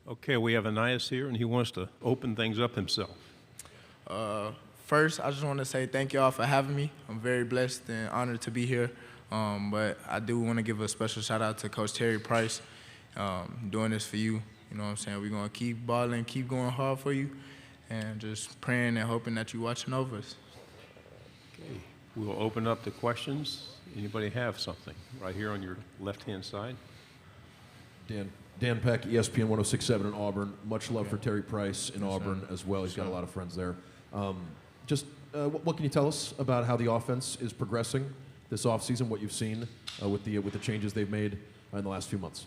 Okay, we have Ainias here, and he wants to open things up himself. First, I just want to say thank y'all for having me. I'm very blessed and honored to be here. But I do want to give a special shout out to Coach Terry Price, doing this for you. You know what I'm saying? We're going to keep balling, keep going hard for you, and just praying and hoping that you're watching over us. Okay, we'll open up the questions. Anybody have something? Right here on your left-hand side. Dan Peck, ESPN 106.7 in Auburn. Much love for Terry Price in Auburn as well. He's got a lot of friends there. What can you tell us about how the offense is progressing this offseason, what you've seen with the changes they've made in the last few months?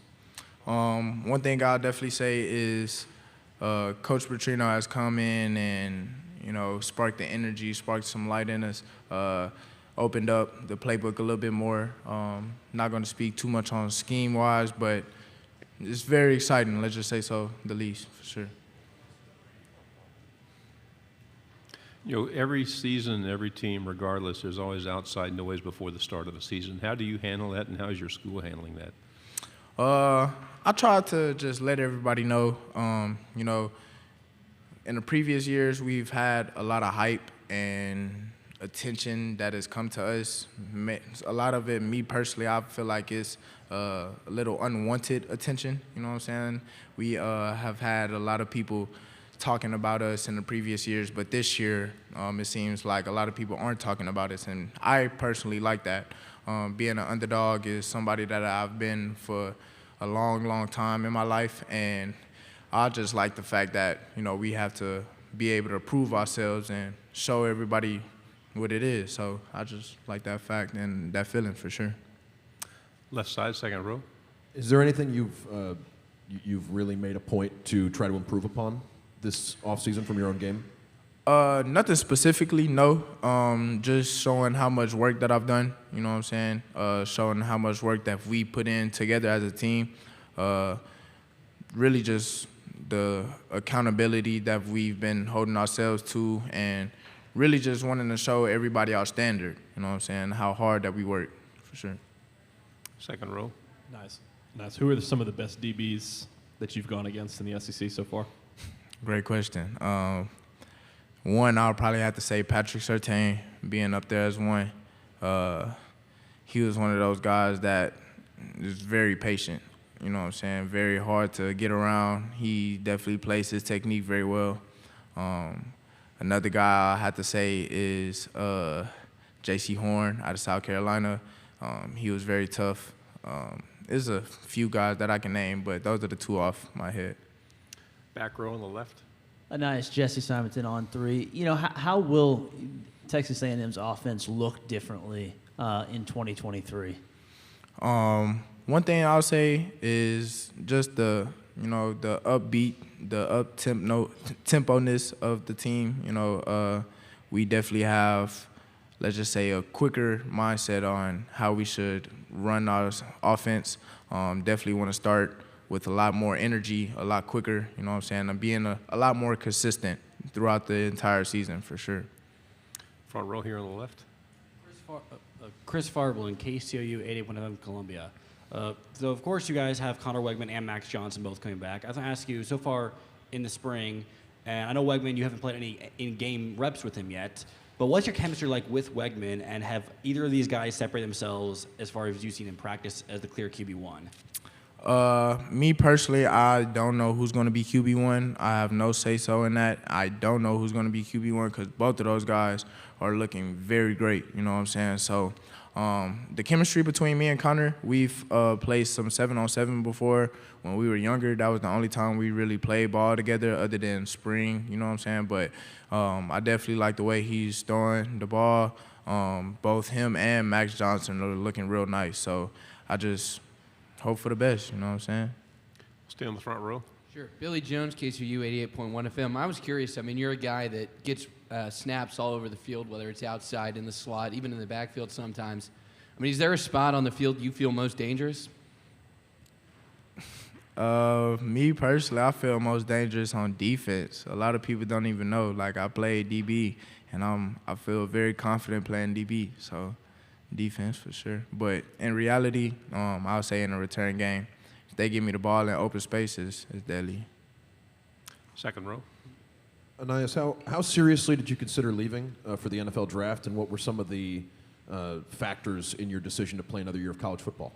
One thing I'll definitely say is Coach Petrino has come in and, sparked the energy, sparked some light in us, opened up the playbook a little bit more. Not going to speak too much on scheme-wise, but it's very exciting, let's just say so, the least, for sure. Every season, every team, regardless, there's always outside noise before the start of a season. How do you handle that, and how is your school handling that? I try to just let everybody know, in the previous years, we've had a lot of hype and attention that has come to us. A lot of it, me personally, I feel like it's a little unwanted attention, you know what I'm saying? We have had a lot of people talking about us in the previous years, but this year it seems like a lot of people aren't talking about us, and I personally like that. Being an underdog is somebody that I've been for a long, long time in my life, and I just like the fact that, we have to be able to prove ourselves and show everybody what it is. So I just like that fact and that feeling for sure. Left side, second row. Is there anything you've really made a point to try to improve upon this offseason from your own game? Nothing specifically, no. Just showing how much work that I've done, you know what I'm saying? Showing how much work that we put in together as a team. Really just the accountability that we've been holding ourselves to, and really just wanting to show everybody our standard, you know what I'm saying? How hard that we work, for sure. Second row. Nice. Who are some of the best DBs that you've gone against in the SEC so far? Great question. One, I'll probably have to say Patrick Surtain being up there as one. He was one of those guys that is very patient, you know what I'm saying? Very hard to get around. He definitely plays his technique very well. Another guy I have to say is J.C. Horn out of South Carolina. He was very tough. There's a few guys that I can name, but those are the two off my head. Back row on the left. Nice. Jesse Simonton on three. How will Texas A&M's offense look differently in 2023? One thing I'll say is just the upbeat, the tempo-ness of the team. We definitely have, let's just say, a quicker mindset on how we should run our offense. Definitely want to start with a lot more energy, a lot quicker, you know what I'm saying? And being a lot more consistent throughout the entire season, for sure. Front row here on the left. Chris Farblin, KCOU 881 Columbia. So, of course, you guys have Connor Wegman and Max Johnson both coming back. I was going to ask you, so far in the spring, and I know Wegman, you haven't played any in-game reps with him yet, but what's your chemistry like with Wegman, and have either of these guys separate themselves as far as you've seen in practice as the clear QB1? Me personally, I don't know who's going to be QB1. I have no say-so in that. I don't know who's going to be QB1 because both of those guys are looking very great, you know what I'm saying? So the chemistry between me and Connor, we've played some 7-on-7 before. When we were younger, that was the only time we really played ball together other than spring, you know what I'm saying? But I definitely like the way he's throwing the ball. Both him and Max Johnson are looking real nice. So I just hope for the best, you know what I'm saying? Stay on the front row. Sure. Billy Jones, KCU 88.1 FM. I was curious, you're a guy that gets snaps all over the field, whether it's outside, in the slot, even in the backfield sometimes. Is there a spot on the field you feel most dangerous? Me personally, I feel most dangerous on defense. A lot of people don't even know. Like, I play DB, and I feel very confident playing DB. So defense for sure. But in reality, I'll say in a return game, if they give me the ball in open spaces, it's deadly. Second row. Ainias, how seriously did you consider leaving for the NFL draft, and what were some of the factors in your decision to play another year of college football?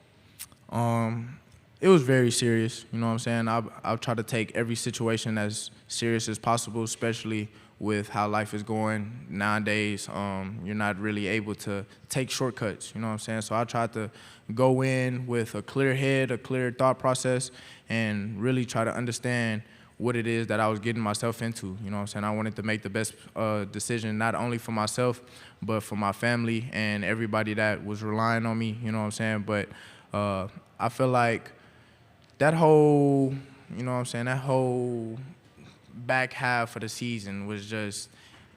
It was very serious. You know what I'm saying? I'll try to take every situation as serious as possible, especially with how life is going nowadays. You're not really able to take shortcuts. You know what I'm saying? So I tried to go in with a clear head, a clear thought process, and really try to understand what it is that I was getting myself into. You know what I'm saying? I wanted to make the best decision, not only for myself, but for my family and everybody that was relying on me. You know what I'm saying? But I feel like that whole, you know what I'm saying, that whole back half of the season was just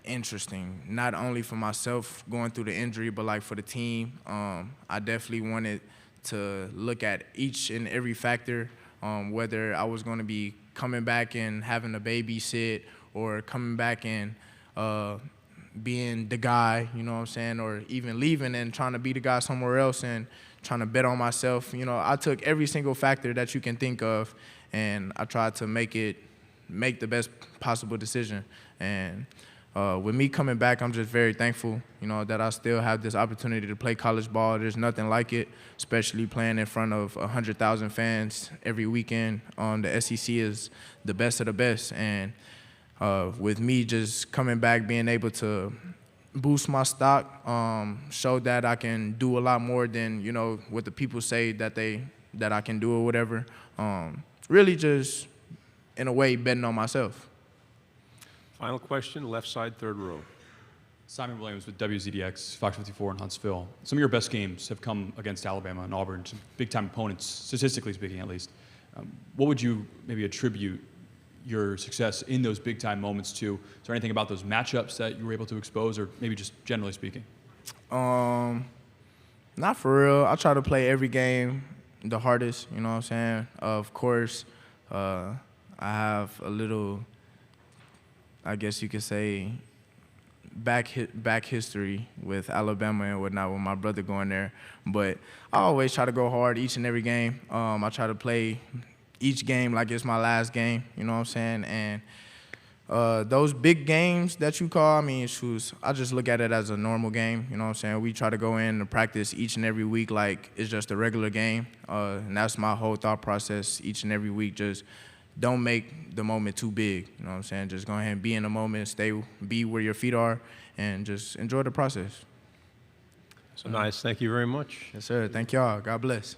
interesting. Not only for myself going through the injury, but like for the team. I definitely wanted to look at each and every factor, whether I was going to be coming back and having a babysit, or coming back and being the guy, you know what I'm saying, or even leaving and trying to be the guy somewhere else and trying to bet on myself. You know, I took every single factor that you can think of, and I tried to make the best possible decision. And with me coming back, I'm just very thankful, you know, that I still have this opportunity to play college ball. There's nothing like it, especially playing in front of 100,000 fans every weekend. The SEC is the best of the best. And with me just coming back, being able to boost my stock, show that I can do a lot more than, you know, what the people say that I can do or whatever. Really just, in a way, betting on myself. Final question, left side, third row. Simon Williams with WZDX, Fox 54 in Huntsville. Some of your best games have come against Alabama and Auburn, some big-time opponents, statistically speaking at least. What would you maybe attribute your success in those big-time moments to? Is there anything about those matchups that you were able to expose, or maybe just generally speaking? Not for real. I try to play every game the hardest, you know what I'm saying? Of course, I have a little, I guess you could say, back history with Alabama and whatnot, with my brother going there. But I always try to go hard each and every game. I try to play each game like it's my last game, you know what I'm saying? And those big games that you call, I mean, I just look at it as a normal game, you know what I'm saying? We try to go in and practice each and every week like it's just a regular game. And that's my whole thought process each and every week. Just don't make the moment too big, you know what I'm saying? Just go ahead and be in the moment, be where your feet are, and just enjoy the process. So nice. Thank you very much. Yes, sir. Thank y'all. God bless.